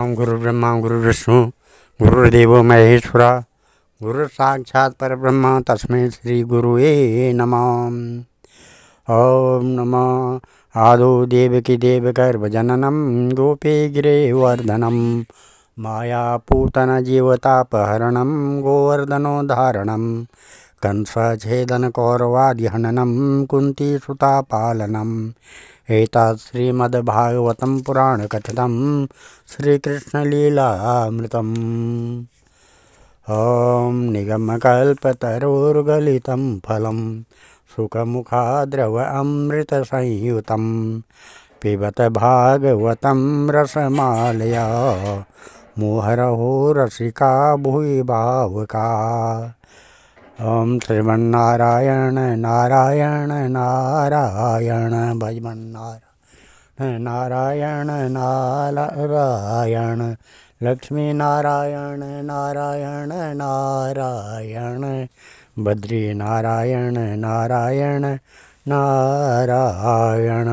गुरु ब्रह्मा गुरु विष्णु गुरुर्देवो महेश्वरा गुरु साक्षात् परब्रह्म तस्मै श्री गुरुवे नमः। ओम नमः आदो देवकी देवगर्भजननं गोपे गिरिवर्धनं मायापूतन जीवतापहरणं गोवर्धनोद्धारणं कंसच्छेदनकौरवादिहननं कुन्तीसुतापालनम् एतत् श्रीमद्भागवतं पुराणकथितं श्रीकृष्णलीलामृतम्। ॐ निगमकल्पतरोर्गलितं फलं सुखमुखाद्रव अमृतसंयुतं पिबत भागवतं रसमालया मुहुरहो रसिका भुवि भावुका। ओम श्रीमन्नारायण नारायण नारायण भजमन्नारायण नारायण नारायण लक्ष्मी नारायण नारायण नारायण बद्री नारायण नारायण नारायण।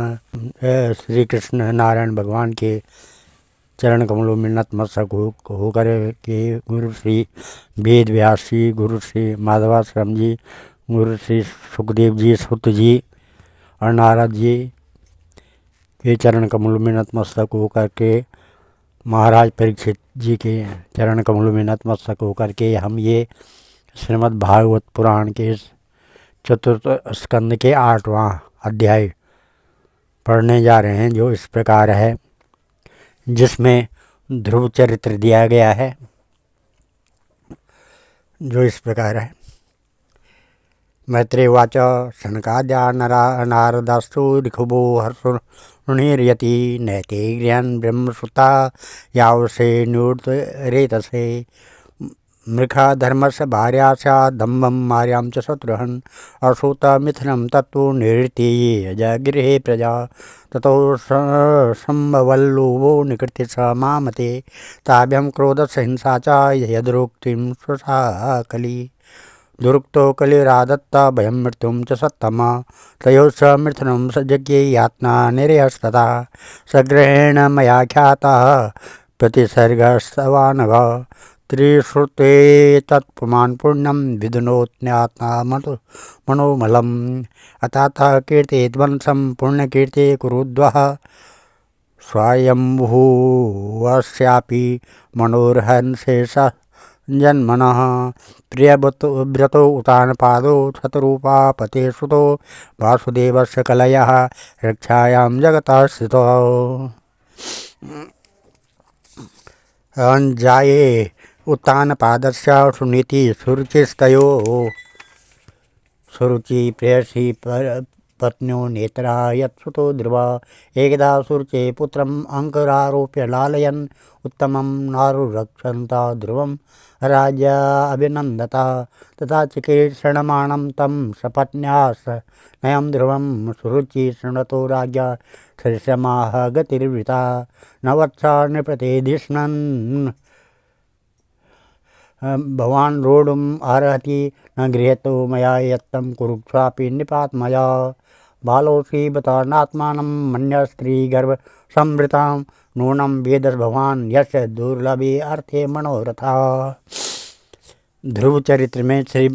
श्री कृष्ण नारायण भगवान के चरण कमलों में नतमस्तक होकर के गुरु श्री वेद व्यास जी, गुरु श्री माधवाश्रम जी, गुरु श्री सुखदेव जी, सुत जी और नारद जी के चरण कमलों में नतमस्तक होकर के महाराज परीक्षित जी के चरण कमलों में नतमस्तक होकर के हम ये श्रीमद् भागवत पुराण के चतुर्थ स्कंद के 8वां अध्याय पढ़ने जा रहे हैं, जो इस प्रकार है, जिसमें ध्रुव चरित्र दिया गया है, जो इस प्रकार है। मैत्रेयवाच शनकाद्या नारदास्तु ऋखुवो हर्षुर्निर्यति नैते गृहन् ब्रह्मसुता यावसे न्यूर्तरेतसे मृखा धर्मस्य भार्या स्यात् दम्भं मार्यां च शत्रुहन् असूतमिथुनं तत्तु निवृत्ति यजगृहे प्रजा ततो सम्भवल्लुवो निकृत्य स मामते ताभ्यं क्रोधस्य हिंसा च यदुक्तिं स्वसा कली दुरुक्तो कलिरादत्ता भयं मृत्युं च सत्तमा तयोः स मिथुनं सज्जज्ञे यातना निरयस्तथा सग्रहेण मया ख्यातः प्रतिसर्गस्तवानघ त्रिश्रुते तत्पुमान् पुण्यं विदुनोत्न्यात्मा मनोमलम् अतः कीर्तिध्वंसं पुण्यकीर्ति कुरुद्वः स्वायम्भुवस्यापि मनोर्हंसेषः जन्मनः प्रियव्रतो उतानपादो शतरूपापते सुतो वासुदेवस्य कलयः रक्षायां जगतः स्थितो जाये उत्तानपादस्य सुनीति सुरुचिस्तयोः सुरुचि प्रेयसी पत्न्यो नेत्रा यत्सुतो ध्रुवा एकदा सुरुचे पुत्रम् अंकुरारोप्य लालयन् उत्तमं नारुरक्षन्ता ध्रुवं राज्य अभिनन्दता तथा चिकीर्षणमाणं तं सपत्न्या नयं ध्रुवं सुरुचि शृणतो राज्ञा हर्षमाह गतिर्वृता न वत्सा नृपतेधिष्णन् भवान् रोढुम् अर्हति न गृह्यतो मया यत्तं कुरुक्ष्वापि निपात्मया बालोऽसि बत नात्मानं मन्यः स्त्रीगर्भसंवृतां नूनं वेदस भवान् यस्य दुर्लभे अर्थे मनोरथा। ध्रुव चरित्र में श्री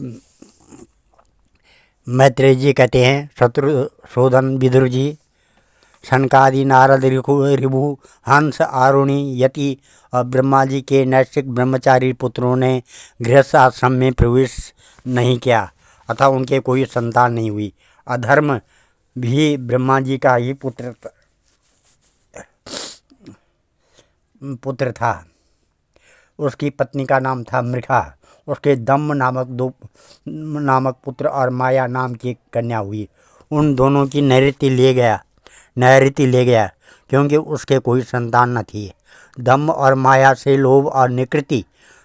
मैत्रेय जी कहते हैं, शत्रुशोधन विदुर जी, शनकादि नारद ऋभु हंस आरुणि यति और ब्रह्मा जी के नैष्ठिक ब्रह्मचारी पुत्रों ने गृहस्थ आश्रम में प्रवेश नहीं किया, अतः उनके कोई संतान नहीं हुई। अधर्म भी ब्रह्मा जी का ही पुत्र था। उसकी पत्नी का नाम था मृखा। उसके दम्भ नामक पुत्र और माया नाम की कन्या हुई। उन दोनों की नैऋत्य ले गया क्योंकि उसके कोई संतान न थी। दम्भ और माया से लोभ और निकृति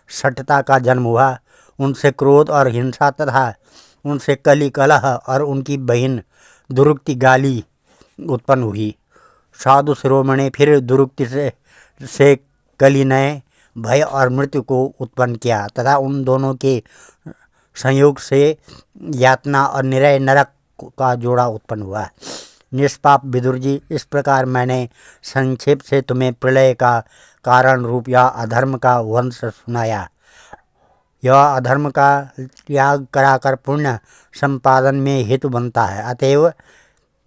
शठता का जन्म हुआ। उनसे क्रोध और हिंसा तथा उनसे कली कलह और उनकी बहन दुरुक्ति गाली उत्पन्न हुई। साधु शिरोमणि फिर दुरुक्ति से कली ने भय और मृत्यु को उत्पन्न किया तथा उन दोनों के संयोग से यातना और निरय नरक का जोड़ा उत्पन्न हुआ। निष्पाप विदुर जी, इस प्रकार मैंने संक्षेप से तुम्हें प्रलय का कारण रूप या अधर्म का वंश सुनाया। यह अधर्म का त्याग कराकर पुण्य संपादन में हेतु बनता है। अतएव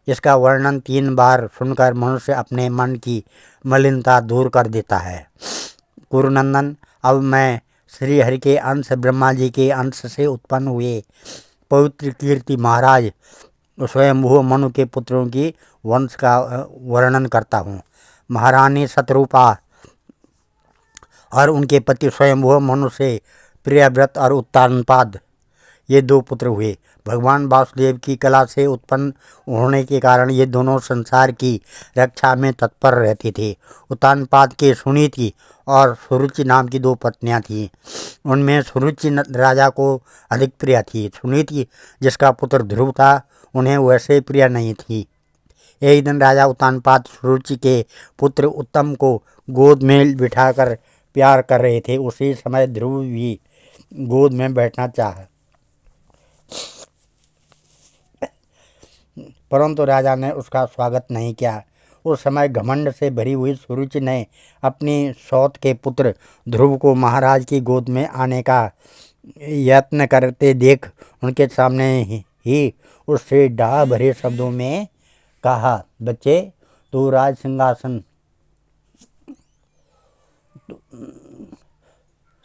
इसका वर्णन 3 बार सुनकर मनुष्य अपने मन की मलिनता दूर कर देता है। कुरुनंदन, अब मैं श्री हरि के अंश ब्रह्मा जी के अंश से उत्पन्न हुए पवित्र कीर्ति महाराज स्वयंभू मनु के पुत्रों की वंश का वर्णन करता हूँ। महारानी शतरूपा और उनके पति स्वयंभू मनु से प्रियव्रत और उत्तानपाद ये 2 पुत्र हुए। भगवान वासुदेव की कला से उत्पन्न होने के कारण ये दोनों संसार की रक्षा में तत्पर रहते थे। उत्तानपाद के सुनीति और सुरुचि नाम की 2 पत्नियां थीं। उनमें सुरुचि राजा को अधिक प्रिय थी। सुनीति, जिसका पुत्र ध्रुव था, उन्हें वैसे प्रिय नहीं थी। एक दिन राजा उत्तानपाद सुरुचि के पुत्र उत्तम को गोद में बिठाकर प्यार कर रहे थे। उसी समय ध्रुव भी गोद में बैठना चाहा, परंतु राजा ने उसका स्वागत नहीं किया। उस समय घमंड से भरी हुई सुरुचि ने अपनी सौत के पुत्र ध्रुव को महाराज की गोद में आने का यत्न करते देख उनके सामने ही उससे डाह भरे शब्दों में कहा, बच्चे, तू राज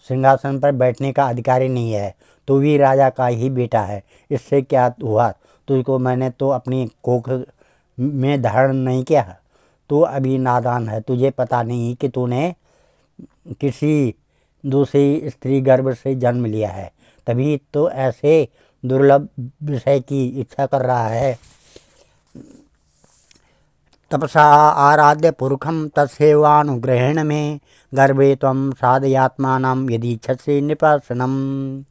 सिंहासन पर बैठने का अधिकारी नहीं है। तू भी राजा का ही बेटा है। इससे क्या हुआ? तुझको मैंने तो अपनी कोख में धारण नहीं किया। तू अभी नादान है। तुझे पता नहीं कि तूने किसी दूसरी स्त्री गर्भ से जन्म लिया है, तभी तो ऐसे दुर्लभ विषय की इच्छा कर रहा है। तपसा आराध्य पुरुषम तत्सेवानुग्रहेण में गर्भे त्वं साधयात्मानं यदि इच्छसि निपासनम।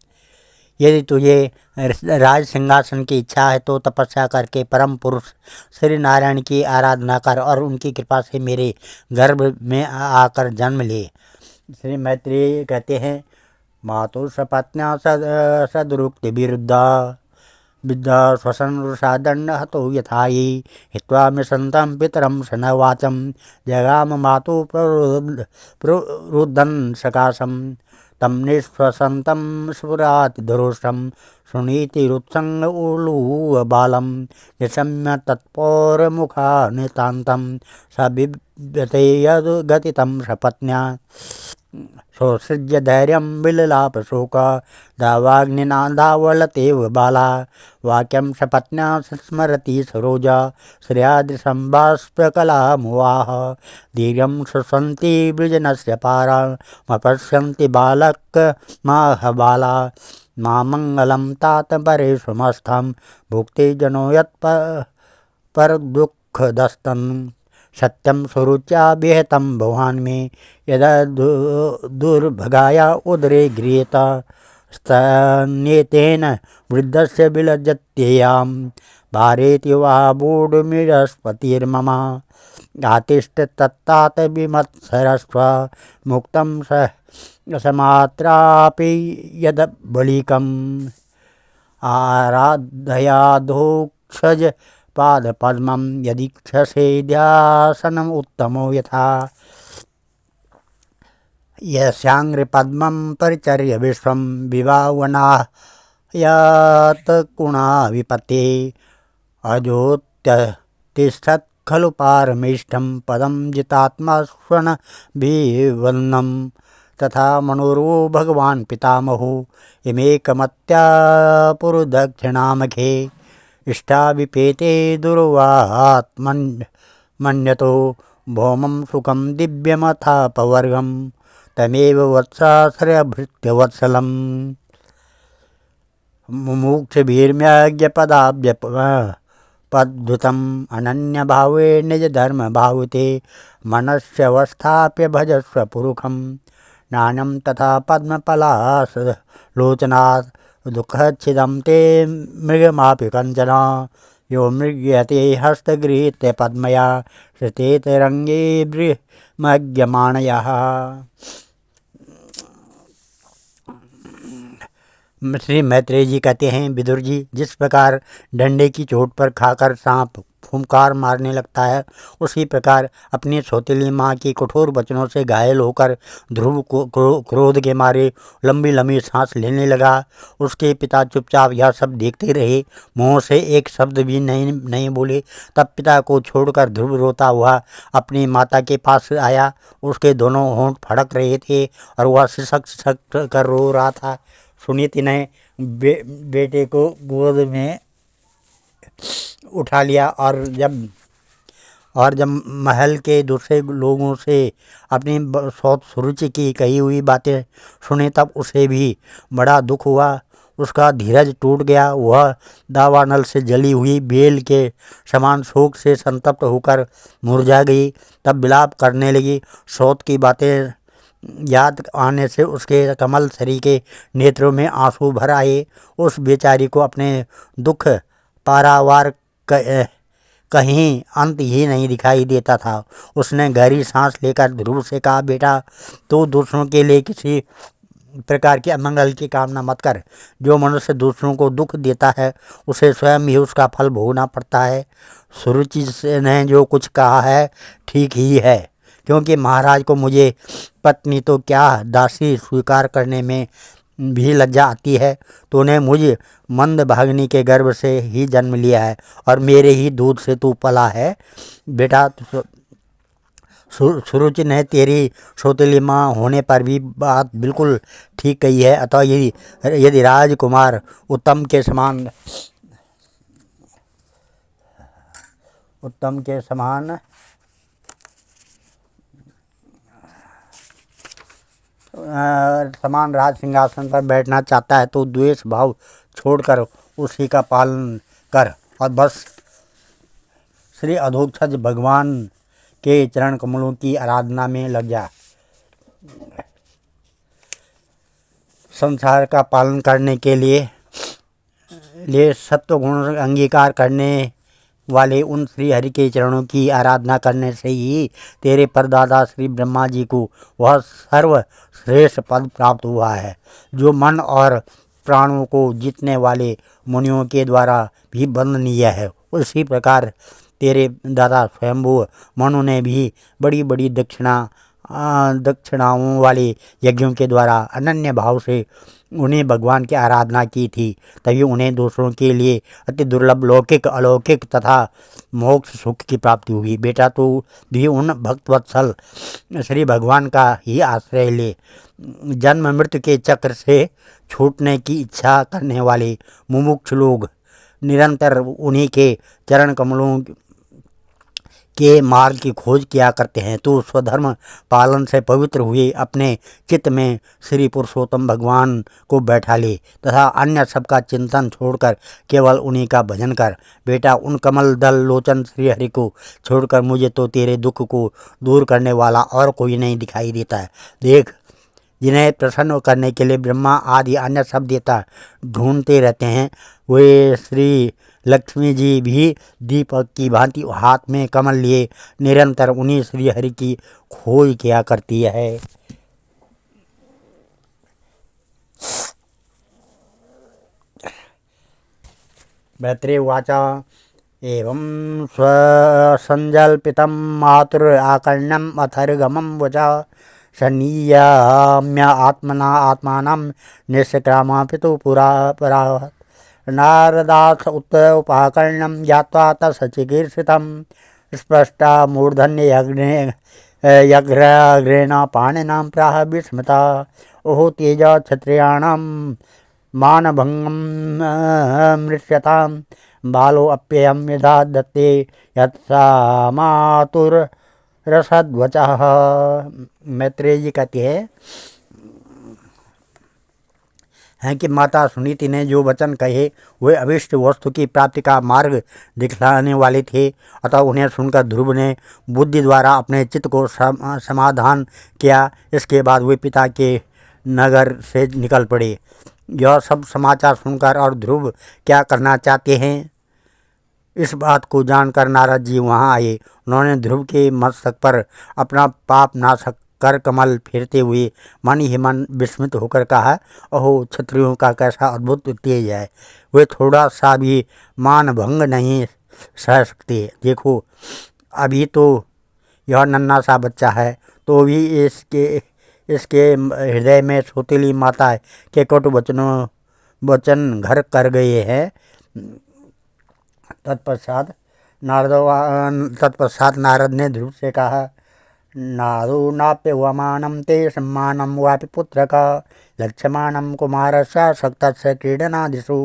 यदि तुझे राज सिंहासन की इच्छा है तो तपस्या करके परम पुरुष श्री नारायण की आराधना कर और उनकी कृपा से मेरे गर्भ में आकर जन्म ले। श्री मैत्रेय कहते हैं, मातु सपत्न्या सदरुक्ति विरुद्धा विद्या श्वसन रुषादंड हतो यथायी हित्वा मिशंतं पितरम शनवाचम जगाम मातु प्ररुदन सकाशम तम निश्वसंतं स्फुराति धरोष्टं सुनीति रुत्संग उलू बालम निशम्य तत्पौरमुखा नितान्तं स बिभ्यते यद् गतितं सपत्न्या सोत्सृज्य धैर्यं विललाप शोक दावाग्निना दावलतेव बाला वाक्यं सपत्न्या स्मरति सरोजा श्रेयादृशं बाष्पकलामुवाह दीर्घं सुसन्ति वृजनस्य पारामपश्यन्ति बालकमाह बाला मामङ्गलं तात परेषुमस्थं भुक्तिजनो यत् परदुःखदस्तन् सत्यं सुरुच्या विहतं भवान् मे यदा दुर्भगाया उदरे गृहीत स्तन्येतेन वृद्धस्य विलज्जत्येयां भारेति वा बूढमिरस्पतिर्मम आतिष्ठ तत्तात विमत्सरस्व मुक्तं समात्रापि यद बलिकम् आराधयाधोक्षज पादपद्मं यदीक्षसे ध्यासनम् उत्तमो यथा यस्याङ्घ्रिपद्मं परिचर्य विश्वं विभावनाः यत्कुणा विपते अजोत्तिष्ठत् खलु पारमेष्ठं पदं जितात्मा स्वनभिवन्नं तथा मनोरो भगवान् पितामहो इमेकमत्या पुरुदक्षिणामखे इष्टा विपेते दुर्वात्मन्यतो भौमं सुखं दिव्यमथापवर्गं तमेव वत्साश्रयभृत्य वत्सलम् मुमुक्षुभिर्म्यज्ञपदाब्जपद्धुतम् अनन्यभावे निजधर्मभाविते मनस्यवस्थाप्य भजस्व पुरुषं नान्यं तथा पद्मपलाशलोचनात् दुःखच्छिदं ते मृगमापि कञ्चन यो मृग्यते हस्तगृहीत्य पद्मया श्रुतेतरङ्गे बृहमज्ञमाणयः। श्री मैत्रेय जी कहते हैं, विदुर जी, जिस प्रकार डंडे की चोट पर खाकर सांप फुंकार मारने लगता है, उसी प्रकार अपनी सौतेली माँ की कठोर वचनों से घायल होकर ध्रुव को क्रोध के मारे लंबी लंबी सांस लेने लगा। उसके पिता चुपचाप यह सब देखते रहे, मुंह से एक शब्द भी नहीं बोले। तब पिता को छोड़कर ध्रुव रोता हुआ अपनी माता के पास आया। उसके दोनों होंठ फड़क रहे थे और वह सिसक सिसक कर रो रहा था। सुनीति ने बेटे को गोद में उठा लिया और जब महल के दूसरे लोगों से अपनी सौत सुरुचि की कही हुई बातें सुनी, तब उसे भी बड़ा दुख हुआ। उसका धीरज टूट गया। वह दावानल से जली हुई बेल के समान शोक से संतप्त होकर मुरझा गई। तब विलाप करने लगी। सौत की बातें याद आने से उसके कमल सरी के नेत्रों में आंसू भर आए। उस बेचारी को अपने दुख पारावार कहीं अंत ही नहीं दिखाई देता था। उसने गहरी सांस लेकर ध्रुव से कहा, बेटा, तो दूसरों के लिए किसी प्रकार के अमंगल की कामना मत कर। जो मनुष्य दूसरों को दुख देता है उसे स्वयं ही उसका फल भोगना पड़ता है। सुरुचि ने जो कुछ कहा है ठीक ही है, क्योंकि महाराज को मुझे पत्नी तो क्या दासी स्वीकार करने में भी लज्जा आती है। तूने मुझ मंद भागनी के गर्भ से ही जन्म लिया है और मेरे ही दूध से तू पला है। बेटा, सुरुचि ने तेरी सौतेली माँ होने पर भी बात बिल्कुल ठीक कही है। अतः यदि राजकुमार उत्तम के समान राज सिंहासन पर बैठना चाहता है तो द्वेष भाव छोड़कर उसी का पालन कर और बस श्री अधोक्षज भगवान के चरण कमलों की आराधना में लग जा। संसार का पालन करने के लिए सत्वगुण अंगीकार करने वाले उन श्री हरि के चरणों की आराधना करने से ही तेरे परदादा श्री ब्रह्मा जी को वह सर्वश्रेष्ठ पद प्राप्त हुआ है, जो मन और प्राणों को जीतने वाले मुनियों के द्वारा भी वंदनीय है। उसी प्रकार तेरे दादा स्वयंभू मनु ने भी बड़ी बड़ी दक्षिणाओं वाले यज्ञों के द्वारा अनन्य भाव से उन्हें भगवान की आराधना की थी। तभी उन्हें दूसरों के लिए अति दुर्लभ लौकिक अलौकिक तथा मोक्ष सुख की प्राप्ति हुई। बेटा, तू भी उन भक्तवत्सल श्री भगवान का ही आश्रय ले। जन्म मृत्यु के चक्र से छूटने की इच्छा करने वाले मुमुक्ष लोग निरंतर उन्हीं के चरण कमलों के मार्ग की खोज किया करते हैं। तो स्वधर्म पालन से पवित्र हुए अपने चित्त में श्री पुरुषोत्तम भगवान को बैठा ले तथा अन्य सबका चिंतन छोड़कर केवल उन्हीं का भजन कर। बेटा, उन कमल दल लोचन श्री हरि को छोड़कर मुझे तो तेरे दुख को दूर करने वाला और कोई नहीं दिखाई देता है। देख, जिन्हें प्रसन्न करने के लिए ब्रह्मा आदि अन्य सब देवता ढूंढते रहते हैं, वे श्री लक्ष्मी जी भी दीपक की भांति हाथ में कमल लिए निरंतर उन्हीं श्री हरि की खोज किया करती है। मैत्रेय उवाच एवं स्वसंजल्पितं मातुर आकर्ण्यम् अथर्गमं वचा सन्नियम्य आत्मना आत्मानं निष्क्रामा पितुः परावत्। नारदाथ उपाकर्ण्यं ज्ञात्वा तत्सचिकीर्षितं स्पष्टा मूर्धन्य यज्ञेन पाणिनां प्राह विस्मृता। ओह तेज क्षत्रियाणां मानभंगं मृष्यतां बालो अप्ययं यथा दत्ते यत्सा मातुरसद्वचः। मैत्रेय जी कहते हैं कि माता सुनीति ने जो वचन कहे वे अभिष्ट वस्तु की प्राप्ति का मार्ग दिखलाने वाले थे। अतः उन्हें सुनकर ध्रुव ने बुद्धि द्वारा अपने चित्त को समाधान किया। इसके बाद वे पिता के नगर से निकल पड़े। यह सब समाचार सुनकर और ध्रुव क्या करना चाहते हैं इस बात को जानकर नारद जी वहाँ आए। उन्होंने ध्रुव के मस्तक पर अपना पाप नाशक कर कमल फेरते हुए मन ही मन विस्मित होकर कहा, ओहो, क्षत्रियों का कैसा अद्भुत तेज है। वे थोड़ा सा भी मान भंग नहीं सह सकती है। देखो अभी तो यह नन्हा सा बच्चा है, तो भी इसके इसके हृदय में सौतेली माता के कटु वचन घर कर गए हैं। तत्पश्चात नारद ने ध्रुव से कहा, नादो नाप्यवमानं ते सम्मानं वापि पुत्रक लक्ष्यमाणं कुमारस्य सक्तस्य क्रीडनादिषु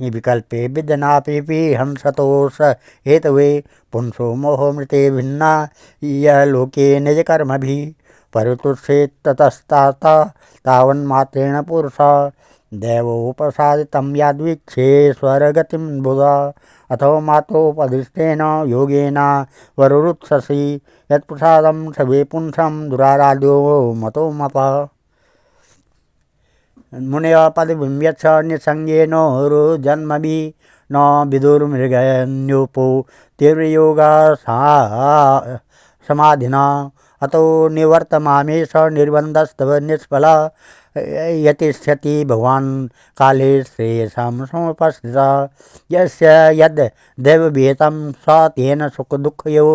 विकल्पे विद्यनापि हंसतोष हेतवे पुंसो मोहमृते भिन्ना यह लोके निजकर्मभिः परितुष्येत् ततस्तात तावन्मात्रेण पुरुषः दैवोपसादितं यद्वीक्षे स्वर्गतिं बुधा अथवा मात्रोपदिष्टेन योगेन वरुरुत्ससि यत्प्रसादं सवे पुंसं दुराराध्यो मतो मप मुनय पदविम्यच्छ निसंगेन जन्मभि न विदुर्मृगन्योपो तीव्रयोगा समाधिना अतो निवर्तमामेष निर्बन्धस्तव निष्फल यतिष्यति भगवान् काले श्रेयसां समुपस्थितः यस्य यद् दैवविहितं स तेन सुखदुःखयो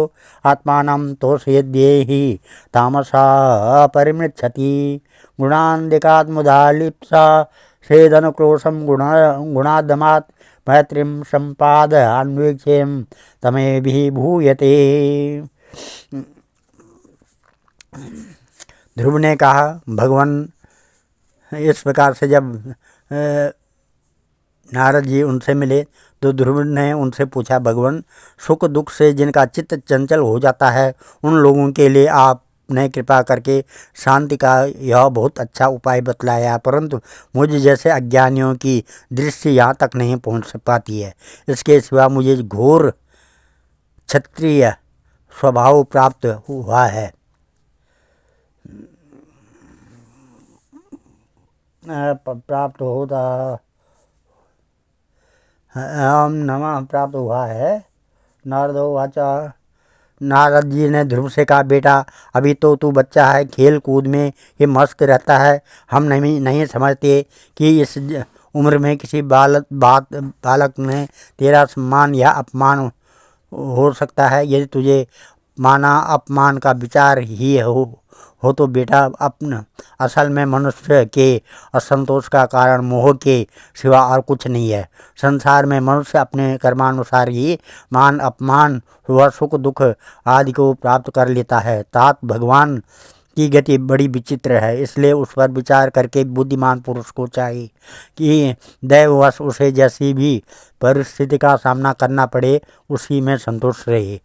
आत्मानं तोषयेद्येहि तामसा परिमृच्छति गुणान्धिकात्मुदा लिप्सा छेदनुक्रोशं गुणादमात् मैत्रीं सम्पादयान्वीक्षें तमेभिः भूयते। ध्रुव ने कहा, भगवान इस प्रकार से जब नारद जी उनसे मिले तो ध्रुव ने उनसे पूछा, भगवान सुख दुख से जिनका चित्त चंचल हो जाता है उन लोगों के लिए आपने कृपा करके शांति का यह बहुत अच्छा उपाय बतलाया, परंतु मुझ जैसे अज्ञानियों की दृष्टि यहाँ तक नहीं पहुँच पाती है। इसके सिवा मुझे घोर क्षत्रिय स्वभाव प्राप्त हुआ है। प्राप्त होता नमः प्राप्त हुआ है। नारदो वाचा, नारद जी ने ध्रुव से कहा, बेटा अभी तो तू बच्चा है, खेल कूद में ये मस्त रहता है। हम नहीं समझते कि इस उम्र में किसी बालक ने तेरा सम्मान या अपमान हो सकता है। यदि तुझे माना अपमान का विचार ही हो तो बेटा अपना असल में मनुष्य के असंतोष का कारण मोह के सिवा और कुछ नहीं है। संसार में मनुष्य अपने कर्मानुसार ही मान अपमान व सुख दुख आदि को प्राप्त कर लेता है। तात भगवान की गति बड़ी विचित्र है, इसलिए उस पर विचार करके बुद्धिमान पुरुष को चाहिए कि दैववश उसे जैसी भी परिस्थिति का सामना करना पड़े उसी में संतुष्ट रहे।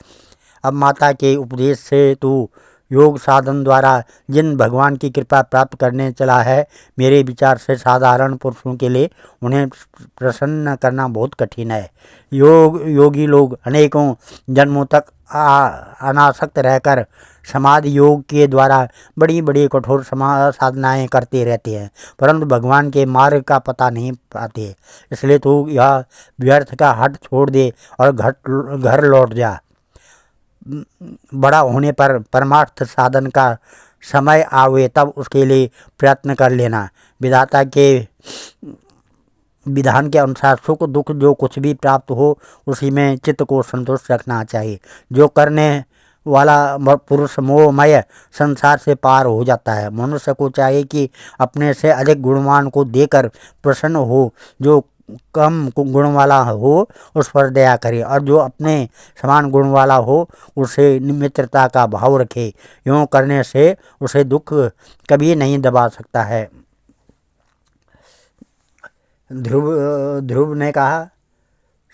अब माता के उपदेश से तू योग साधन द्वारा जिन भगवान की कृपा प्राप्त करने चला है, मेरे विचार से साधारण पुरुषों के लिए उन्हें प्रसन्न करना बहुत कठिन है। योगी लोग अनेकों जन्मों तक अनासक्त रहकर समाधि योग के द्वारा बड़ी बड़ी कठोर साधनाएं करते रहते हैं, परंतु भगवान के मार्ग का पता नहीं पाते। इसलिए तू यह व्यर्थ का हट छोड़ दे और घर लौट जा। बड़ा होने पर परमार्थ साधन का समय आवे तब उसके लिए प्रयत्न कर लेना। विधाता के विधान के अनुसार सुख दुख जो कुछ भी प्राप्त हो उसी में चित्त को संतुष्ट रखना चाहिए। जो करने वाला पुरुष मोहमय संसार से पार हो जाता है। मनुष्य को चाहिए कि अपने से अधिक गुणवान को देकर प्रसन्न हो, जो कम गुण वाला हो उस पर दया करे और जो अपने समान गुण वाला हो उसे मित्रता का भाव रखे। यूँ करने से उसे दुख कभी नहीं दबा सकता है। ध्रुव ने कहा,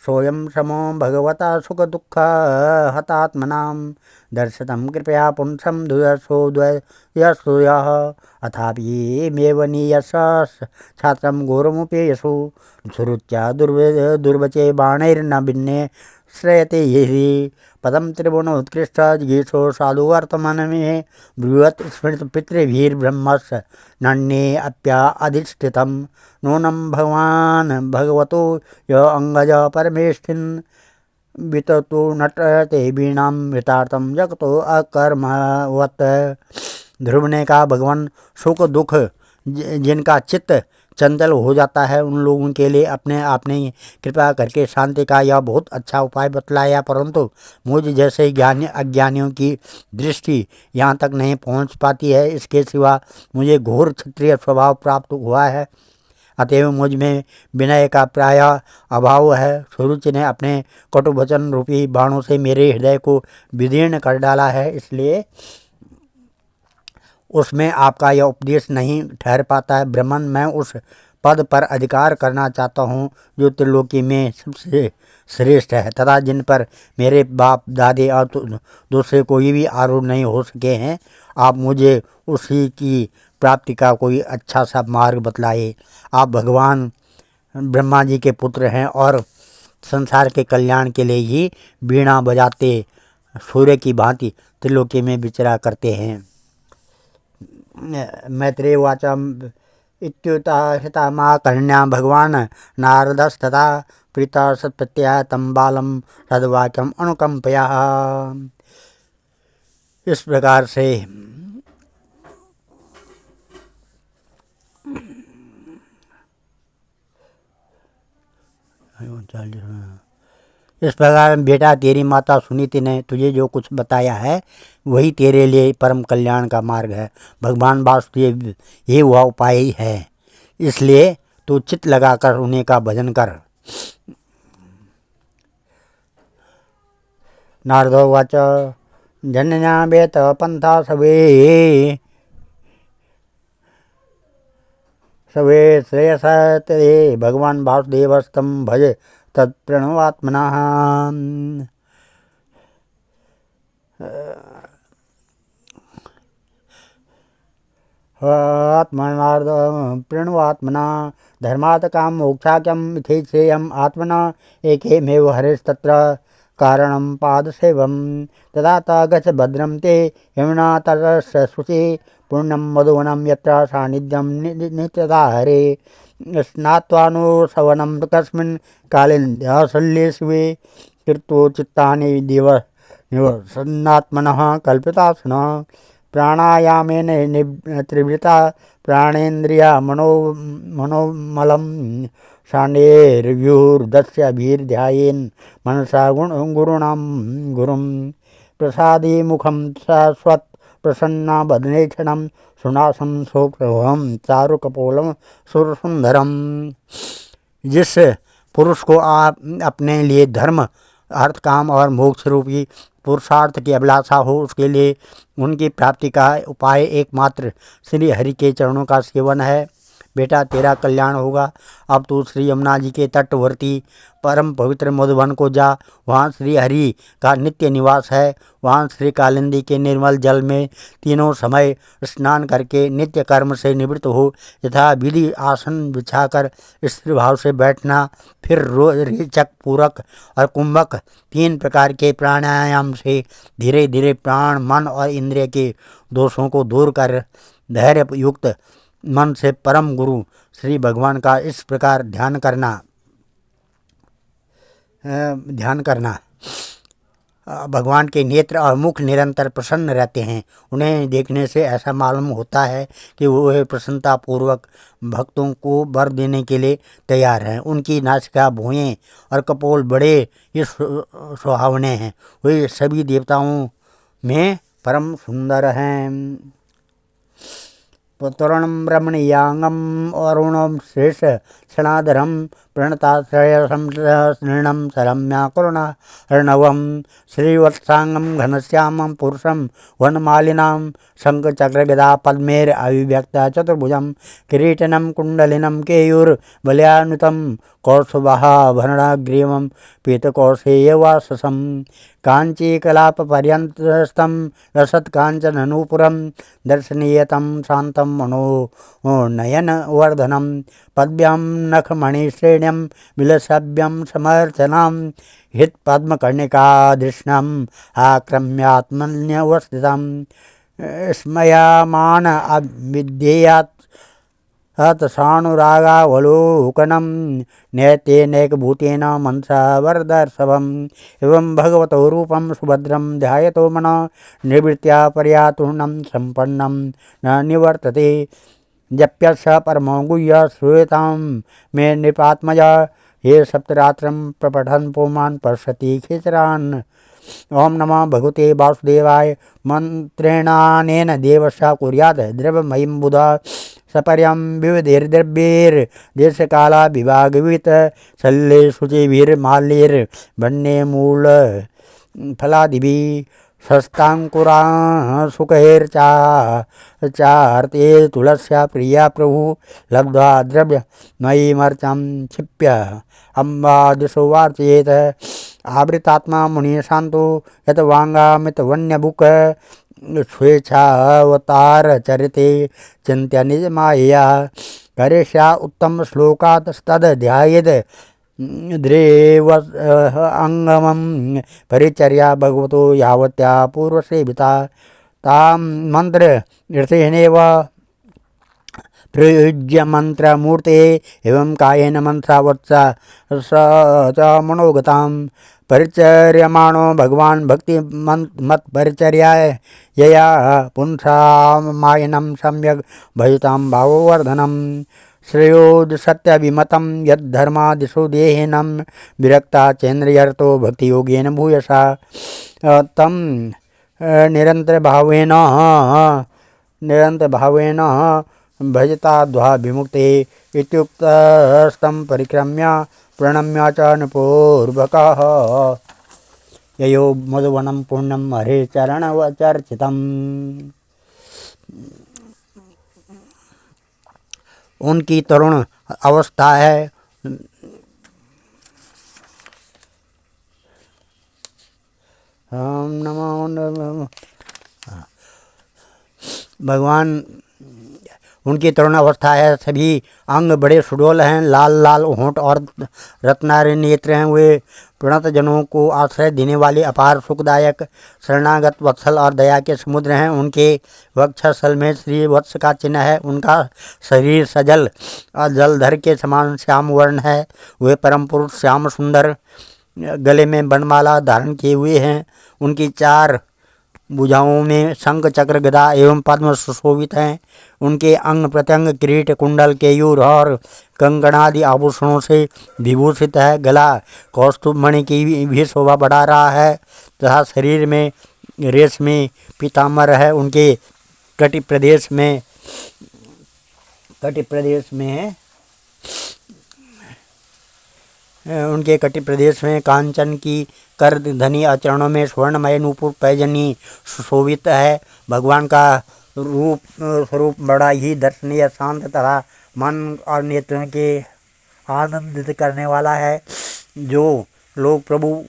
सोयम समो भगवता सुख दुख हतात्मनां दर्शितं कृपया पुंसं दुयसो द्वयसूयः अथापि मेवनीयस छात्रं घोरमुपेयसु सुरुच्या दुर्वचे बाणैर्न भिन्ने श्रयते यहि पदम त्रिभुवनोत्कृष्ट जिगीषो साधु वर्तमान में बृहत् स्मृत पितृभिर्ब्रह्मस् नन्ये अप्या अधिष्ठितं नूनं भगवान भगवतो य अंगज परमेष्ठिन विततो नटते वीणां मृतार्थं जगतो अकर्मवत्। ध्रुव ने कहा, भगवान सुख दुख जिनका चित्त चंचल हो जाता है, उन लोगों के लिए अपने आपने कृपा करके शांति का यह बहुत अच्छा उपाय बतलाया, परंतु मुझ जैसे ज्ञानी अज्ञानियों की दृष्टि यहाँ तक नहीं पहुँच पाती है। इसके सिवा मुझे घोर क्षत्रिय स्वभाव प्राप्त हुआ है, अतएव मुझ में विनय का प्रायः अभाव है। सुरुचि ने अपने कटुवचन रूपी बाणों से मेरे हृदय को विदीर्ण कर डाला है, इसलिए उसमें आपका यह उपदेश नहीं ठहर पाता है। ब्रह्मन, मैं उस पद पर अधिकार करना चाहता हूँ जो त्रिलोकी में सबसे श्रेष्ठ है तथा जिन पर मेरे बाप दादे और दूसरे कोई भी आरूढ़ नहीं हो सके हैं। आप मुझे उसी की प्राप्ति का कोई अच्छा सा मार्ग बतलाए। आप भगवान ब्रह्मा जी के पुत्र हैं और संसार के कल्याण के लिए ही वीणा बजाते सूर्य की भांति त्रिलोकी में विचरा करते हैं। मैत्रेय उवाच इत्युतहितमाकर्ण्य भगवान् नारदस्तथा प्रीतः सत्प्रत्यय तं बालं तद्वाक्यम् अनुकंपया। इस प्रकार से बेटा, तेरी माता सुनीति ने तुझे जो कुछ बताया है वही तेरे लिए परम कल्याण का मार्ग है। भगवान वासुदेव ये वह उपाय ही है, इसलिए तू चित्त लगाकर उन्हीं का भजन कर। नारदो वाच जनन्या वेत पंथा सवे श्रेयस ते भगवान वासुदेवस्तं भज तत्प्रणवात्मना। आत्मनार्द प्रणवात्मना धर्मात्काम मोक्षाख्यम इथेच्छेयम आत्मना एकेमेव हरेस्तत्र कारणं पादसेवम। तदा गच्छ भद्रं ते यमुना तटस्य शुचि पुण्यं मधुवनं यत्र सान्निध्यं नित्यदा हरे। स्नात्वानुशवनं कस्मिन् कालिन्द्याशल्ये शिवे कृत्वोचित्तानि निवसन्नात्मनः कल्पितासनः। प्राणायामेन त्रिवृता प्राणेन्द्रिया मनोमलं शाण्डेर्व्यूर्दस्यभिर्ध्यायेन् मनसा गुरुणां गुरुं। प्रसादी मुखं शाश्वत प्रसन्ना बदने क्षणं सुनासं सुप्रभं चारुकपोलं सुरसुंदरम। जिस पुरुष को आप अपने लिए धर्म अर्थ काम और मोक्ष रूपी पुरुषार्थ की अभिलाषा हो, उसके लिए उनकी प्राप्ति का उपाय एकमात्र श्री हरि के चरणों का सेवन है। बेटा, तेरा कल्याण होगा। अब तू श्री यमुना जी के तटवर्ती परम पवित्र मधुबन को जा। वहाँ श्री हरि का नित्य निवास है। वहाँ श्री कालिंदी के निर्मल जल में तीनों समय स्नान करके नित्य कर्म से निवृत्त हो यथा विधि आसन बिछाकर स्थिर भाव से बैठना। फिर रेचक, पूरक और कुंभक 3 प्रकार के प्राणायाम से धीरे धीरे प्राण, मन और इंद्रिय के दोषों को दूर कर धैर्य युक्त मन से परम गुरु श्री भगवान का इस प्रकार ध्यान करना। भगवान के नेत्र और मुख निरंतर प्रसन्न रहते हैं। उन्हें देखने से ऐसा मालूम होता है कि वो प्रसन्नता पूर्वक भक्तों को वर देने के लिए तैयार हैं। उनकी नासिका, भुएं और कपोल बड़े ही सुहावने हैं। वे सभी देवताओं में परम सुंदर हैं। तरुणं रमणीयांगम अरुणं शेष क्षणाधरम प्रणताश्रयसं स्नृणं सरम्या करुणार्णवं। श्रीवत्सांगं घनश्यामं पुरुषं वनमालिनां शंखचक्रगदा पद्मेर अभिव्यक्ता चतुर्भुजं। किरीटनं कुण्डलिनं केयूरबलयानुतं कौस्तुभाभरणाग्रीवं पीतकौशेयवाससं। काञ्चीकलापपर्यन्तस्थं लसत्काञ्चननूपुरं दर्शनीयतं शान्तं मनोनयनवर्धनं। पद्भ्यां नखमणिश्रेण्यं विलसभ्यं समर्चनां हितपद्मकर्णिकाधृष्णम् आक्रम्यात्मन्यवस्थितं। स्मयामान अविद्येयात् सानुरागावलोकनं नैतेनैकभूतेन मनसा वरदर्शवम्। एवं भगवतो रूपं सुभद्रं ध्यायतो मनः निवृत्त्या पर्यातूर्णं सम्पन्नं न निवर्तते। जप्य स परमो गुह्य श्रूयतां मे नृपात्मजा ये सप्तरात्रं प्रपठन् पुमान् पश्यति खेचरान्। ओम नमः भगवते वासुदेवाय। मंत्रेणानेन देवस्य कुर्यात् द्रव्यमयीं बुधा सपर्यं विविधैर्द्रव्यैर्देशकाला विभागवित शल्ये शुचिभिर्माल्यैर्वन्ये मूल फलादिभिः शस्तांकुरा सुखैर्चार्ते तुलस्या प्रिया प्रभु लब्ध्वा द्रव्यमयीमर्चं क्षिप्य अम्बादिशो वार्चयेत। आवृतात्मा मुनि शांतो यत वांगामित वन्यबुक स्वेच्छावतार चरिते चिंत्य निज माया करेशा उत्तम श्लोकास्तद ध्यायेद द्रेव अंगमं परिचर्या भगवतो यावत्या पूर्व सेविता ताम मंत्र ऋषिनेव प्रयुज्य मंत्र मूर्ते एवं कायेन मंत्रावत्सा स मनोगतां परिचर्यमाणो भगवान भक्ति मत परिचर्याय यया पुंसा मायनं सम्यक भजतां भाववर्धनम् श्रेयोद सत्यविमतं यद्धर्मादिषु देहिनं विरक्ता चेन्द्रियर्तो भक्तियोगेन भूयसा तं निरंतर भावेन भजता द्वा विमुक्ते इत्युक्तस्तं परिक्रम्य प्रणम्य च नृपोर्वकः ययो मधुवनं पूर्णं हरे चरणवचर्चितम्। उनकी तरुण अवस्था है। ओम नमो भगवान उनकी तरुण अवस्था है। सभी अंग बड़े सुडोल हैं, लाल लाल होंठ और रत्नारे नेत्र हैं। वे प्रणत जनों को आश्रय देने वाले अपार सुखदायक शरणागत वत्सल और दया के समुद्र हैं। उनके वक्षस्थल में श्री वत्स का चिन्ह है। उनका शरीर सजल और जलधर के समान श्याम वर्ण है। वे परम पुरुष श्याम सुंदर गले में बनमाला धारण किए हुए हैं। उनकी चार भुजाओं में शंख चक्र गदा एवं पद्म सुशोभित हैं। उनके अंग प्रत्यंग किरीट कुंडल केयूर और कंकणादि आभूषणों से विभूषित है। गला कौस्तुभ मणि की भी शोभा बढ़ा रहा है तथा शरीर में रेशमी पीताम्बर है। उनके कटि प्रदेश में कांचन की कर धनी आचरणों में स्वर्णमय नूपुर पैजनी सुशोभित है। भगवान का स्वरूप बड़ा ही दर्शनीय शांत तथा मन और नेत्रों के आनंदित करने वाला है। जो लोग प्रभु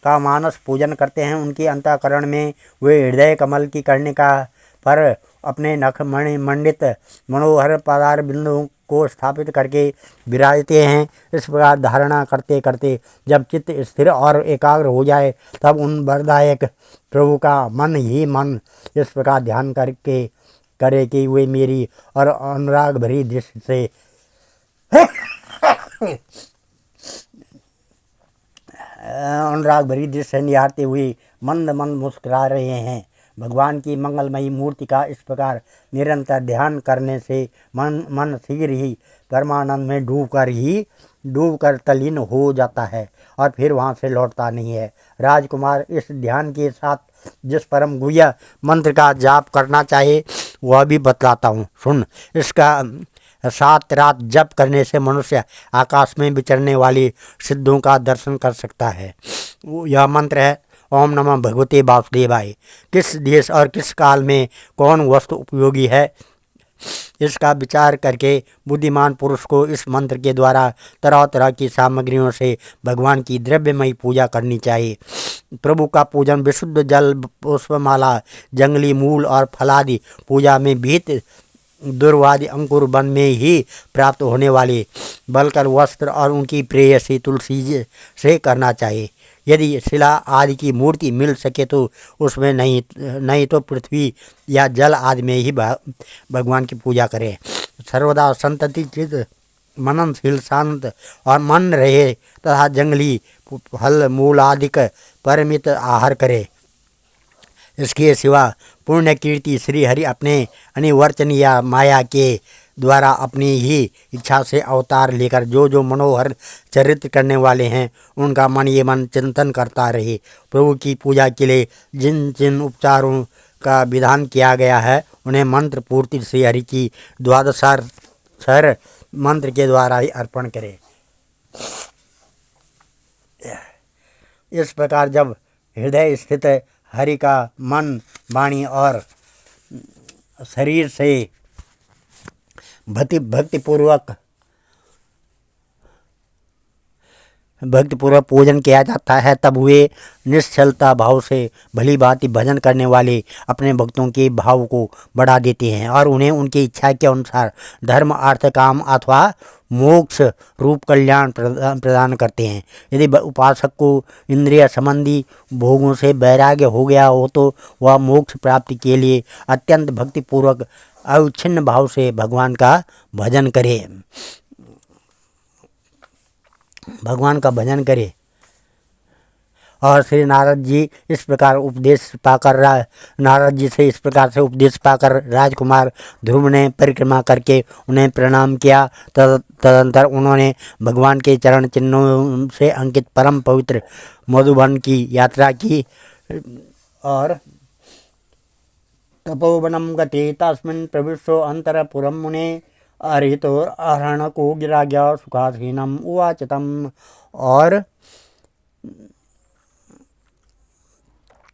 का मानस पूजन करते हैं उनके अंतःकरण में वे हृदय कमल की कर्णिका पर अपने नख मंडित मनोहर पदार बिंदुओं को स्थापित करके विराजते हैं। इस प्रकार धारणा करते करते जब चित्त स्थिर और एकाग्र हो जाए तब उन वरदायक प्रभु का मन ही मन इस प्रकार ध्यान करके करे कि वे मेरी और अनुराग भरी दृष्टि से निहारते हुए मंद मंद मुस्कुरा रहे हैं। भगवान की मंगलमयी मूर्ति का इस प्रकार निरंतर ध्यान करने से मन शीघ्र ही परमानंद में डूबकर तल्लीन हो जाता है और फिर वहाँ से लौटता नहीं है। राजकुमार, इस ध्यान के साथ जिस परम गुह्य मंत्र का जाप करना चाहिए वह भी बतलाता हूँ, सुन। इसका 7 रात जप करने से मनुष्य आकाश में विचरने वाली सिद्धों का दर्शन कर सकता है। यह मंत्र है ओम नमः भगवते वासुदेवाय। किस देश और किस काल में कौन वस्तु उपयोगी है, इसका विचार करके बुद्धिमान पुरुष को इस मंत्र के द्वारा तरह तरह की सामग्रियों से भगवान की द्रव्यमयी पूजा करनी चाहिए। प्रभु का पूजन विशुद्ध जल, पुष्पमाला, जंगली मूल और फलादि पूजा में भीत दुर्वादि अंकुर वन में ही प्राप्त होने वाले बलकर वस्त्र और उनकी प्रेयसी तुलसी से करना चाहिए। यदि शिला आदि की मूर्ति मिल सके तो उसमें, नहीं तो पृथ्वी या जल आदि में ही भगवान की पूजा करें। सर्वदा संतति चित मननशील शांत और मन रहे तथा जंगली फल मूल आदि परिमित आहार करे। इसके सिवा पुण्य कीर्ति श्री हरि अपने अनिवर्चनीय माया के द्वारा अपनी ही इच्छा से अवतार लेकर जो जो मनोहर चरित्र करने वाले हैं उनका मन ये मन चिंतन करता रहे। प्रभु की पूजा के लिए जिन जिन उपचारों का विधान किया गया है उन्हें मंत्र पूर्ति से हरि की द्वादशाक्षर मंत्र के द्वारा ही अर्पण करें। इस प्रकार जब हृदय स्थित हरि का मन वाणी और शरीर से भक्तिपूर्वक पूजन किया जाता है तब वे निश्चलता भाव से भली भांति भजन करने वाले अपने भक्तों के भाव को बढ़ा देते हैं और उन्हें उनकी इच्छा के अनुसार धर्म अर्थ काम अथवा मोक्ष रूप कल्याण प्रदान करते हैं। यदि उपासक को इंद्रिय संबंधी भोगों से वैराग्य हो गया हो तो वह मोक्ष प्राप्ति के लिए अत्यंत भक्तिपूर्वक अविच्छिन्न भाव से भगवान का भजन करे। और श्री नारद जी से इस प्रकार से उपदेश पाकर राजकुमार ध्रुव ने परिक्रमा करके उन्हें प्रणाम किया। तदंतर उन्होंने भगवान के चरण चिन्हों से अंकित परम पवित्र मधुबन की यात्रा की और तपोवनम गते तस्मिन् प्रविश्यो अंतरपुरम मुने अरहितोर्हरणको गिराज्ञा सुखासीनम उवाच तम। और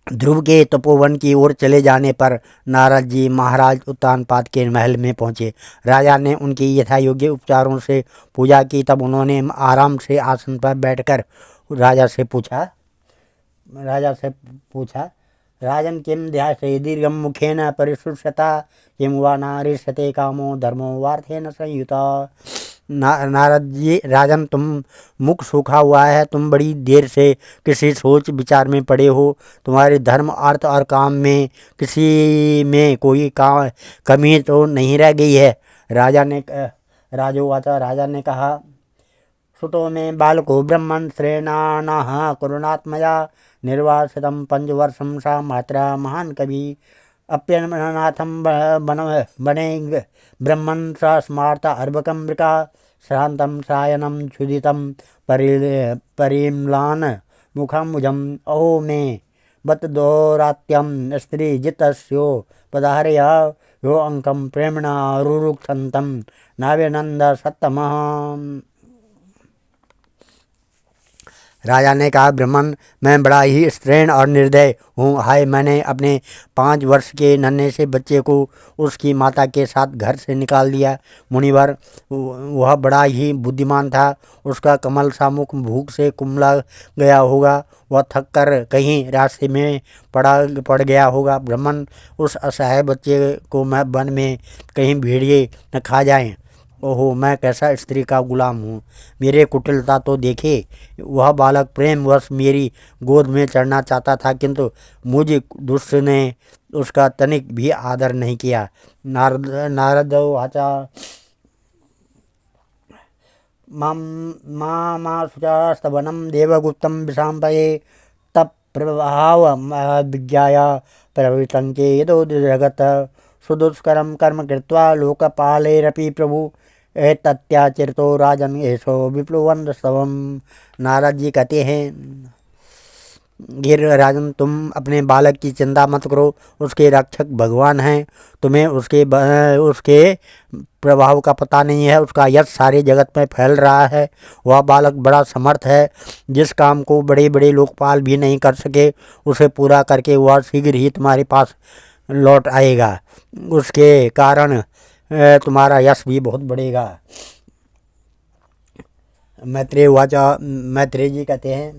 ध्रुव के तपोवन की ओर चले जाने पर नारद जी महाराज उत्तानपाद के महल में पहुँचे। राजा ने उनकी यथा योग्य उपचारों से पूजा की। तब उन्होंने आराम से आसन पर बैठकर राजा से पूछा राजन किम ध्यासे दीर्घम मुखेन परिशुष्यता किम वा नारिष्यते कामो धर्मो वार्थेन संयुता। नारद जी राजन तुम मुख सूखा हुआ है, तुम बड़ी देर से किसी सोच विचार में पड़े हो। तुम्हारे धर्म अर्थ और काम में किसी में कोई कमी तो नहीं रह गई है। राजा ने कहा सुतो में बालको ब्रह्मन् श्रेणानः कुरुनात्मया निर्वासितम पंचवर्षम सा मात्रा महान कवि अप्यनाथम बने ब्रह्मन् सा स्मार्ता अर्भकम मृका श्रांतम सायनम क्षुदितम परिम्लान मुखम मुजम अहो मे बत दौरात्यम स्त्री जितस्यो पदारया यो अंकम प्रेमणा रुरुक्षंतम नाव्यनंद सत्तम। राजा ने कहा ब्रह्मन मैं बड़ा ही स्त्रीण और निर्दय हूँ। हाय मैंने अपने 5 वर्ष के नन्हे से बच्चे को उसकी माता के साथ घर से निकाल दिया। मुनिवर वह बड़ा ही बुद्धिमान था, उसका कमल सा मुख भूख से कुम्हला गया होगा, वह थक कर कहीं रास्ते में पड़ गया होगा। ब्रह्मन उस असहाय बच्चे को मैं वन में कहीं भेड़िए न खा जाएं। ओहो मैं कैसा स्त्री का गुलाम हूँ, मेरे कुटिलता तो देखे। वह बालक प्रेमवश मेरी गोद में चढ़ना चाहता था किंतु मुझ दुष्ट ने उसका तनिक भी आदर नहीं किया। नारद वाचा मामा सुचास्तवनम देवगुप्तम विशाम्पये तप प्रभाव विज्ञाया प्रवृतंके यदो जगत सुदुष्करम कर्म कृत्वा लोकपालेरपि प्रभु तत्याचरितो राजन ऐसो विप्लुवंद स्तवम। नारद जी कहते हैं गिर राजन तुम अपने बालक की चिंता मत करो, उसके रक्षक भगवान हैं। तुम्हें उसके प्रभाव का पता नहीं है, उसका यश सारे जगत में फैल रहा है। वह बालक बड़ा समर्थ है, जिस काम को बड़े बड़े लोकपाल भी नहीं कर सके उसे पूरा करके वह शीघ्र ही तुम्हारे पास लौट आएगा। उसके कारण तुम्हारा यश भी बहुत बढ़ेगा। मैत्रेय जी कहते हैं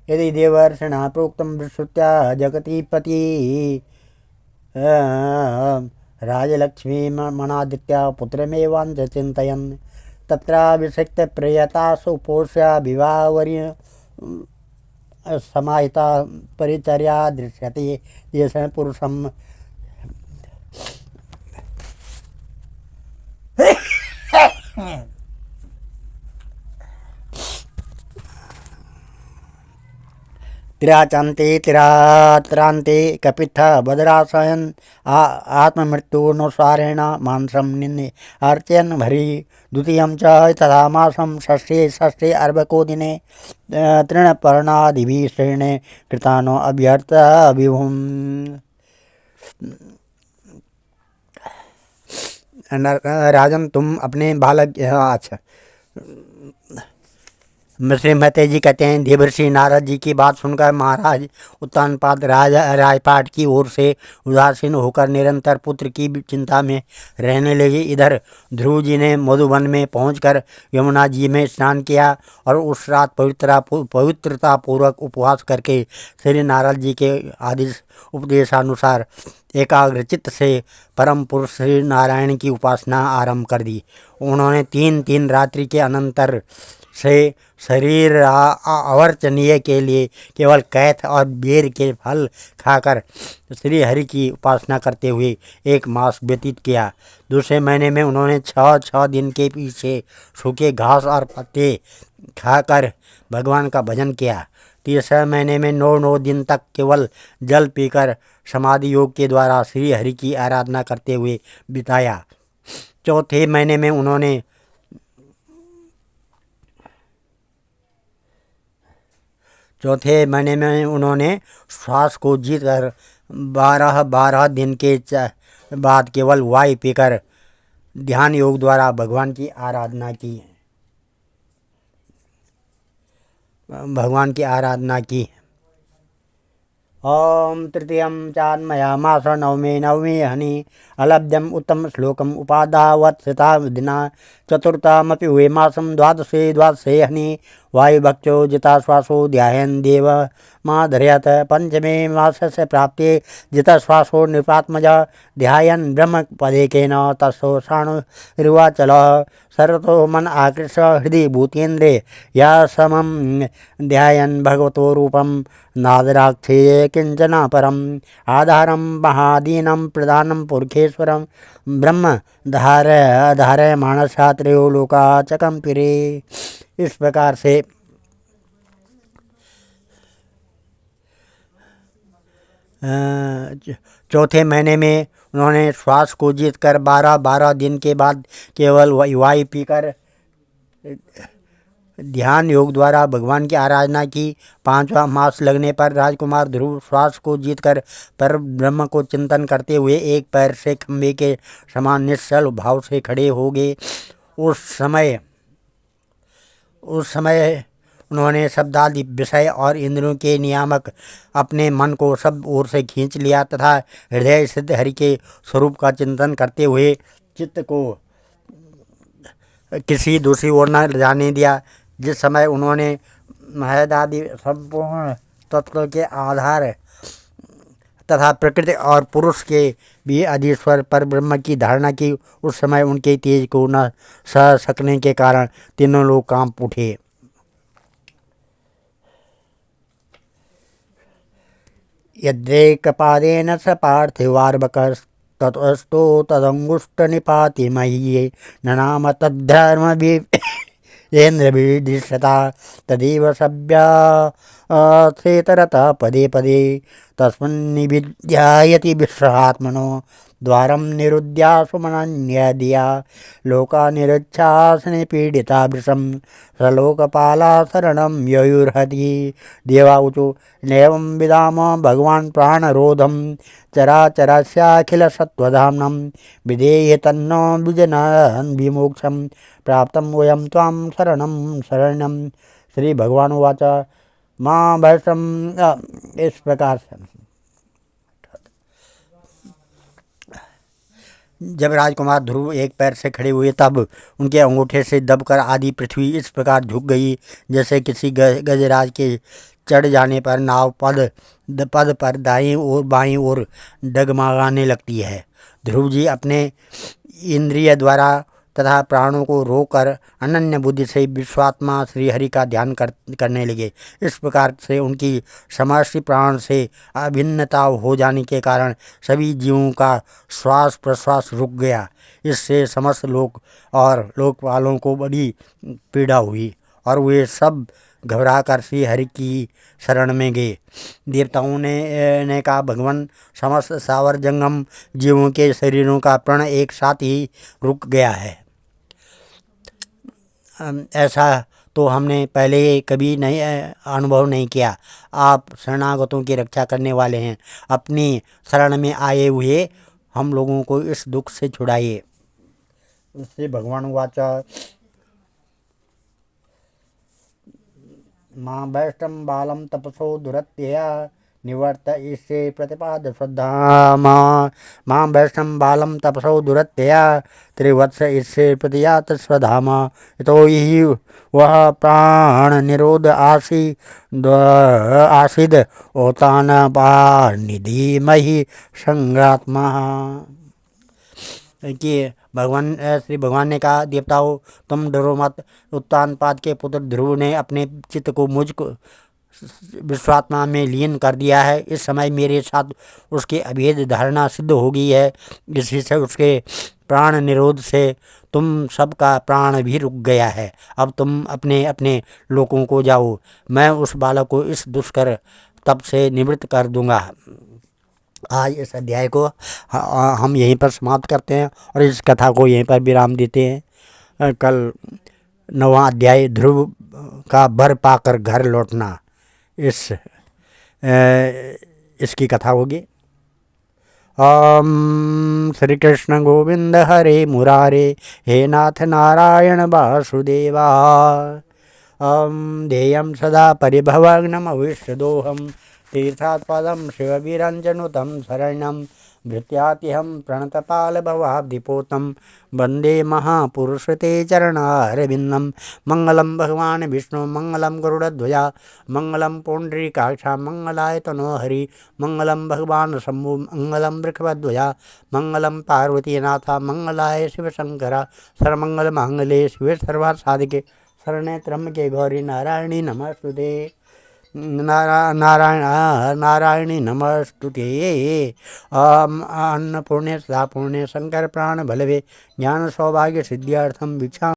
यदि देवर्षिणा प्रोक्तम विश्रुत्या जगतीपति राजलक्ष्मी मनादित्या पुत्रमेवांच चिंतयन् तत्राभिषिक्त प्रियतासु पोष्या विवाहवर्य समाहिता परिचर्या दृश्यते ये पुरुषम। तिराचन्ते तिरात्रान्ते कपित्थ बदराशयन् आत्ममृत्युनुसारेण मांसं निन्ने अर्चयन् भरी द्वितीयं च तथा मासं षष्ठे अर्भको दिने तृणपर्णादिभिः श्रेणे कृतानो अभ्यर्थ विभुम्। राजन तुम अपने बालक अच्छा श्री महते जी कहते हैं देवर्षि नारद जी की बात सुनकर महाराज उत्तानपाद राजपाट की ओर से उदासीन होकर निरंतर पुत्र की चिंता में रहने लगे। इधर ध्रुव जी ने मधुबन में पहुंचकर यमुना जी में स्नान किया और उस रात पवित्रता पूर्वक उपवास करके श्री नारद जी के आदेश उपदेशानुसार एकाग्रचित्त से परम पुरुष श्री नारायण की उपासना आरंभ कर दी। उन्होंने 3 रात्रि के अनंतर से शरीर अवर्चनीय के लिए केवल कैथ और बेर के फल खाकर श्री हरि की उपासना करते हुए 1 मास व्यतीत किया। दूसरे महीने में उन्होंने 6 दिन के पीछे सूखे घास और पत्ते खाकर भगवान का भजन किया। तीसरे महीने में 9 दिन तक केवल जल पीकर समाधि योग के द्वारा श्री हरि की आराधना करते हुए बिताया। चौथे महीने में उन्होंने श्वास को जीत कर 12 दिन के बाद केवल वायु पीकर ध्यान योग द्वारा भगवान की आराधना की। ओम तृतीयं चान्मयामास नवमी हनि अलब्ध्यम उत्तम श्लोकम उपादावत्सिता दिना चतुर्थमपि हुए मासम द्वादशे हनि वायुभक्षो जिताश्वासो ध्यायन् देव माधर्यत। पंचमे मासस्य प्राप्ते जिताश्वासो नृपात्मज ध्यायन् ब्रह्मपदेकेन तस्सो साणुरिवाचलः सर्वतो मन आकृष्य हृदि भूतेन्द्रे या समं ध्यायन् भगवतो रूपं नादराक्षे किंचन परम आधारम महादीनम प्रधानम पुरुषेश्वरम ब्रह्म धारय मानसात्रयो लोका चकंपिरे। इस प्रकार से चौथे महीने में उन्होंने श्वास को जीतकर 12 दिन के बाद केवल वायु पीकर ध्यान योग द्वारा भगवान की आराधना की। 5वां मास लगने पर राजकुमार ध्रुव श्वास को जीतकर पर ब्रह्म को चिंतन करते हुए एक पैर से खंभे के समान निश्चल भाव से खड़े हो गए। उस समय उन्होंने शब्दादि विषय और इंद्रियों के नियामक अपने मन को सब ओर से खींच लिया तथा हृदय सिद्ध हरि के स्वरूप का चिंतन करते हुए चित्त को किसी दूसरी ओर न जाने दिया। जिस समय उन्होंने महदादि संपूर्ण तत्व के आधार तथा प्रकृति और पुरुष के भी अधीश्वर पर ब्रह्म की धारणा की, उस समय उनके तेज को न सह सकने के कारण तीनों लोग कांप उठे। यद्रेकपादेन स पार्थिवार्भकः ततस्तो तदंगुष्ठनिपाति मह्ये ननाम तद्धर्मभिन्द्रभिदृश्यता तदेव सभ्यासेतरतः पदे पदे तस्मिन्निविध्यायति विश्वात्मनो द्वारं निरुद्यासुमनन्यधिया लोकानिरुच्छासने पीडिता वृषं सलोकपाला शरणं ययुर्हति। देवाऊचु नैवं विदाम भगवान् प्राणरोधं चराचरस्याखिलसत्त्वधाम्नं विधेहि तन्नो विजनन् विमोक्षं प्राप्तं वयं त्वां शरणं। श्री भगवान उवाच मां भैषम। इस प्रकार से जब राजकुमार ध्रुव एक पैर से खड़े हुए तब उनके अंगूठे से दबकर आदि पृथ्वी इस प्रकार झुक गई जैसे किसी गजराज के चढ़ जाने पर नाव पद पर दाईं ओर बाईं ओर डगमगाने लगती है। ध्रुव जी अपने इंद्रिय द्वारा तथा प्राणों को रोककर अनन्य बुद्धि से विश्वात्मा श्रीहरि का ध्यान करने लगे। इस प्रकार से उनकी समष्टि प्राण से अभिन्नता हो जाने के कारण सभी जीवों का श्वास प्रश्वास रुक गया। इससे समस्त लोक और लोकपालों को बड़ी पीड़ा हुई और वे सब घबराकर श्री हरि की शरण में गए। देवताओं ने कहा, भगवान, समस्त सावर जंगम जीवों के शरीरों का प्रण एक साथ ही रुक गया है। ऐसा तो हमने पहले कभी नहीं अनुभव नहीं किया। आप शरणागतों की रक्षा करने वाले हैं, अपनी शरण में आए हुए हम लोगों को इस दुख से छुड़ाइए। उससे भगवान वाचा, माँ वैष्णव बालम तपसो दुरत्यया निवर्त इससे प्रतिपाद श्रद्धा। माँ वैष्णव बालम तपसो दुरत्यया त्रिवत्स इससे प्रतियात श्रद्धामा। तो ही वह प्राण निरोध आसिद ओतान निधि मही संग्रात्मा। कि श्री भगवान ने कहा, देवताओं, तुम डरो मत। उत्तानपाद के पुत्र ध्रुव ने अपने चित्त को मुझ को विश्वात्मा में लीन कर दिया है। इस समय मेरे साथ उसकी अभेद धारणा सिद्ध हो गई है। इसी से उसके प्राण निरोध से तुम सबका प्राण भी रुक गया है। अब तुम अपने अपने लोकों को जाओ, मैं उस बालक को इस दुष्कर तप से निवृत्त कर दूंगा। आज इस अध्याय को हम यहीं पर समाप्त करते हैं और इस कथा को यहीं पर विराम देते हैं। कल 9वां अध्याय ध्रुव का वर पाकर घर लौटना, इसकी कथा होगी। ओम श्री कृष्ण गोविंद हरे मुरारे, हे नाथ नारायण वासुदेवा। ध्येयं सदा परिभवग्नमविष्टदोहं, तीर्थात्पदं शिवविरञ्जनुतं शरणं भृत्यातिहं प्रणतपालभवाब्धिपोतं। वन्दे महापुरुषते चरणारविन्दं। मङ्गलं भगवान् विष्णु, मङ्गलं गरुडध्वजा, मङ्गलं पुण्डरीकाक्षा, मङ्गलाय तनोहरि, मङ्गलं भगवान् शम्भु, मङ्गलं वृषभध्वजा, मङ्गलं पार्वतीनाथ, मङ्गलाय शिवशङ्कर। सर्वमङ्गलमाङ्गल्ये शिवे सर्वार्थसाधिके, शरण्ये त्र्यम्बके गौरी नारायणी नमस्तुते। नारायणी नमस्तुते। अन्नपूर्णे सदा पूर्णे शंकर प्राण बलवे, ज्ञान सौभाग्य सिद्ध्यर्थम भिक्षा